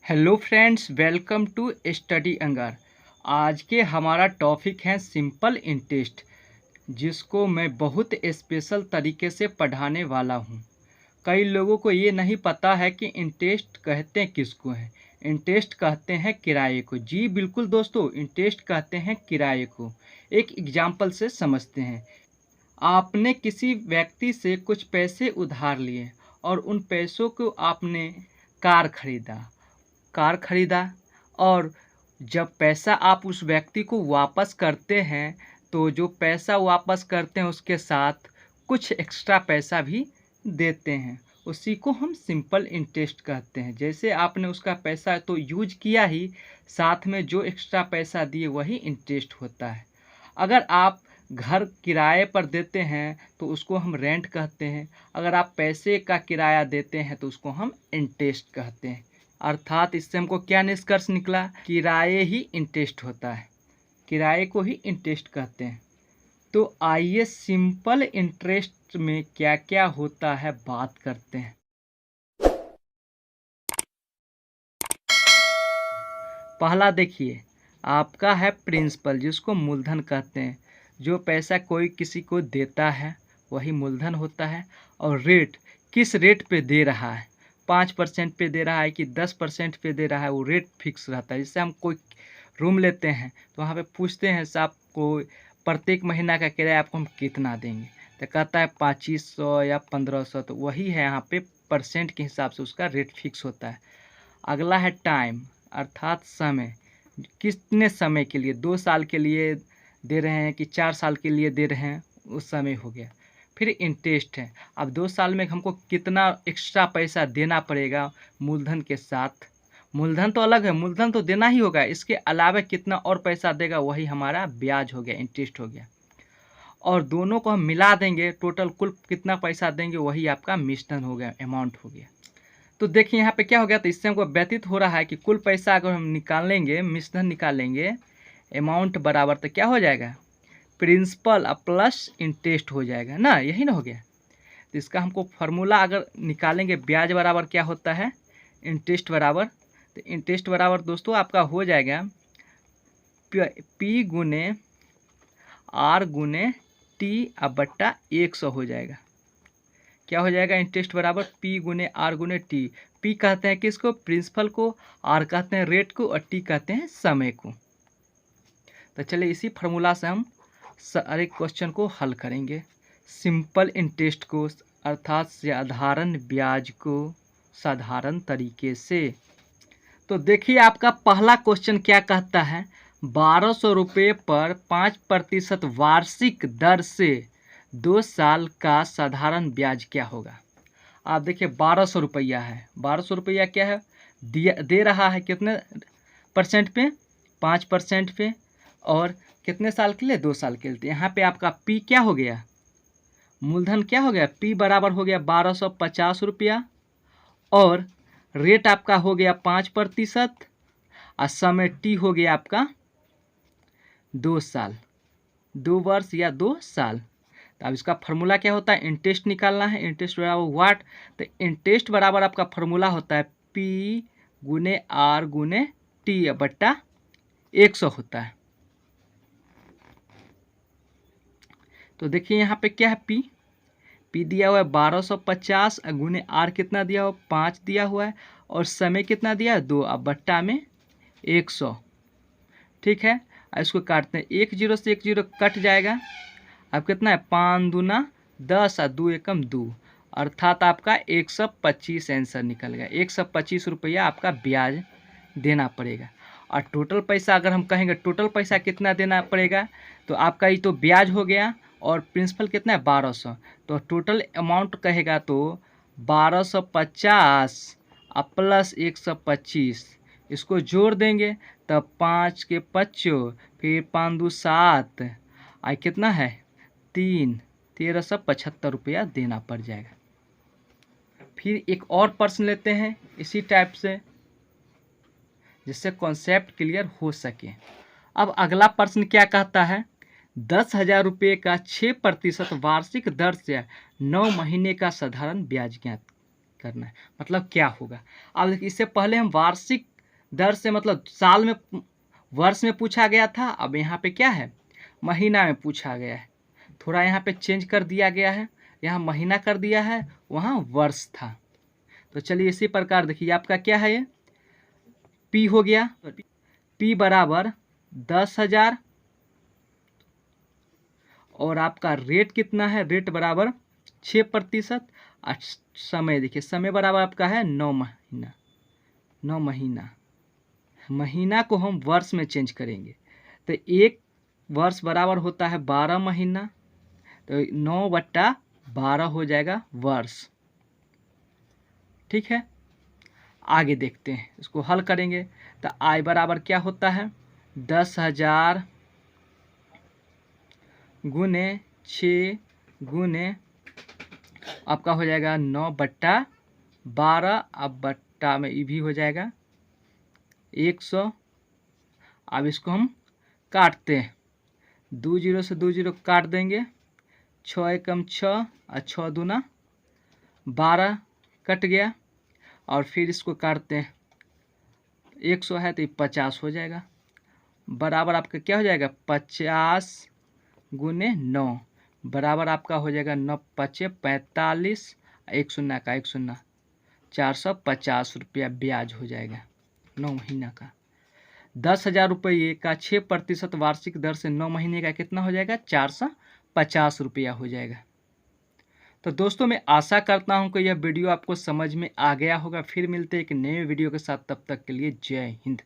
Hello friends, welcome to study Angaar. आज के हमारा टॉपिक है सिंपल इंटरेस्ट, जिसको मैं बहुत स्पेशल तरीके से पढ़ाने वाला हूँ। कई लोगों को ये नहीं पता है कि इंटरेस्ट कहते किसको हैं। इंटरेस्ट कहते हैं किराए को। जी बिल्कुल दोस्तों, इंटरेस्ट कहते हैं किराए को। एक एग्जाम्पल से समझते हैं। आपने किसी व्यक्ति से कुछ पैसे उधार लिए और उन पैसों को आपने कार खरीदा और जब पैसा आप उस व्यक्ति को वापस करते हैं, तो जो पैसा वापस करते हैं उसके साथ कुछ एक्स्ट्रा पैसा भी देते हैं। उसी को हम सिंपल इंटरेस्ट कहते हैं। जैसे आपने उसका पैसा तो यूज किया ही, साथ में जो एक्स्ट्रा पैसा दिए वही इंटरेस्ट होता है। अगर आप घर किराए पर देते हैं तो उसको हम रेंट कहते हैं। अगर आप पैसे का किराया देते हैं तो उसको हम इंटरेस्ट कहते हैं। अर्थात इससे हमको क्या निष्कर्ष निकला? किराए ही इंटरेस्ट होता है, किराए को ही इंटरेस्ट कहते हैं। तो आइए सिंपल इंटरेस्ट में क्या क्या होता है बात करते हैं। पहला देखिए, आपका है प्रिंसिपल, जिसको मूलधन कहते हैं। जो पैसा कोई किसी को देता है वही मूलधन होता है। और रेट, किस रेट पे दे रहा है, 5% पे दे रहा है कि 10% पे दे रहा है, वो रेट फिक्स रहता है। जैसे हम कोई रूम लेते हैं तो वहाँ पे पूछते हैं साहब को प्रत्येक महीना का किराया आपको हम कितना देंगे, तो कहता है 2500 या 1500। तो वही है, यहाँ पे परसेंट के हिसाब से उसका रेट फिक्स होता है। अगला है टाइम, अर्थात समय। कितने समय के लिए, 2 साल के लिए दे रहे हैं कि 4 साल के लिए दे रहे हैं, उस समय हो गया। फिर इंटरेस्ट है, अब 2 साल में हमको कितना एक्स्ट्रा पैसा देना पड़ेगा मूलधन के साथ। मूलधन तो अलग है, मूलधन तो देना ही होगा, इसके अलावा कितना और पैसा देगा वही हमारा ब्याज हो गया, इंटरेस्ट हो गया। और दोनों को हम मिला देंगे, टोटल कुल कितना पैसा देंगे वही आपका मिश्रण हो गया, अमाउंट हो गया। तो देखिए यहाँ पे क्या हो गया, तो इससे हमको व्यतीत हो रहा है कि कुल पैसा अगर हम निकालेंगे, मिश्रण निकालेंगे, अमाउंट बराबर तो क्या हो जाएगा, प्रिंसिपल प्लस इंटरेस्ट हो जाएगा ना, यही ना हो गया। तो इसका हमको फार्मूला अगर निकालेंगे, ब्याज बराबर क्या होता है, इंटरेस्ट बराबर। तो इंटरेस्ट बराबर दोस्तों आपका हो जाएगा पी गुने आर गुने टी अब बट्टा 100 हो जाएगा। क्या हो जाएगा, इंटरेस्ट बराबर पी गुने आर गुने टी। पी कहते हैं किसको, प्रिंसिपल को, आर कहते हैं रेट को, और टी कहते हैं समय को। तो चलिए इसी फार्मूला से हम सारे क्वेश्चन को हल करेंगे। सिंपल इंटरेस्ट को, अर्थात साधारण ब्याज को साधारण तरीके से। तो देखिए आपका पहला क्वेश्चन क्या कहता है, 1200 रुपये पर 5% वार्षिक दर से 2 साल का साधारण ब्याज क्या होगा। आप देखिए 1200 रुपया है, 1200 रुपया क्या है, दे रहा है कितने परसेंट पे, 5% पे, और कितने साल के लिए, 2 साल के लिए। यहाँ पे आपका पी क्या हो गया, मूलधन क्या हो गया, पी बराबर हो गया 1250 रुपया, और रेट आपका हो गया 5%, और समय टी हो गया आपका 2 साल, 2 वर्ष या 2 साल। तो अब इसका फार्मूला क्या होता है, इंटरेस्ट निकालना है। इंटरेस्ट बराबर वाट, तो इंटरेस्ट बराबर आपका फार्मूला होता है पी गुने आर गुने टी बट्टा 100 होता है। तो देखिए यहाँ पे क्या है, पी दिया हुआ है 1250 गुने आर कितना दिया हुआ, 5 दिया हुआ है, और समय कितना दिया है, 2, अब बट्टा में 100। ठीक है, इसको काटते हैं, 1 0 से 1 0 कट जाएगा। अब कितना है, 5 दूना 10 और 2 एकम 2, अर्थात आपका 125 आंसर निकल गया। 125 रुपया आपका ब्याज देना पड़ेगा। और टोटल पैसा अगर हम कहेंगे, टोटल पैसा कितना देना पड़ेगा, तो आपका ये तो ब्याज हो गया और प्रिंसिपल कितना है 1200। तो टोटल अमाउंट कहेगा तो 1250 प्लस 125, इसको जोड़ देंगे तब 5 के 25, फिर 5 2 7, आई कितना है 3, 1375 रुपया देना पड़ जाएगा। फिर एक और प्रश्न लेते हैं इसी टाइप से, जिससे कॉन्सेप्ट क्लियर हो सके। अब अगला प्रश्न क्या कहता है, 10,000 रुपये का 6% वार्षिक दर से 9 महीने का साधारण ब्याज ज्ञात करना है। मतलब क्या होगा, अब देखिए इससे पहले हम वार्षिक दर से मतलब साल में, वर्ष में पूछा गया था, अब यहाँ पे क्या है, महीना में पूछा गया है। थोड़ा यहाँ पे चेंज कर दिया गया है, यहाँ महीना कर दिया है, वहाँ वर्ष था। तो चलिए इसी प्रकार देखिए आपका क्या है, ये पी हो गया, पी बराबर 10,000 और आपका रेट कितना है, रेट बराबर 6%। और समय देखिए, समय बराबर आपका है 9 महीना। 9 महीना, महीना को हम वर्ष में चेंज करेंगे तो एक वर्ष बराबर होता है 12 महीना, तो 9/12 हो जाएगा वर्ष। ठीक है, आगे देखते हैं, इसको हल करेंगे तो आय बराबर क्या होता है, 10,000 गुने 6 गुने आपका हो जाएगा 9/12। अब बट्टा में ये भी हो जाएगा 100। अब इसको हम काटते हैं, 2 0 से 2 0 काट देंगे, 6 एकम 6 और 6 दूना 12 कट गया। और फिर इसको काटते हैं, 100 है तो ये 50 हो जाएगा, बराबर आपका क्या हो जाएगा 50 गुने 9 बराबर आपका हो जाएगा 9 5 45, 1 शून्य का 1 शून्य, 450 रुपया ब्याज हो जाएगा 9 महीना का। 10,000 रुपये का 6% वार्षिक दर से 9 महीने का कितना हो जाएगा, 450 रुपया हो जाएगा। तो दोस्तों मैं आशा करता हूं कि यह वीडियो आपको समझ में आ गया होगा। फिर मिलते हैं एक नए वीडियो के साथ, तब तक के लिए जय हिंद।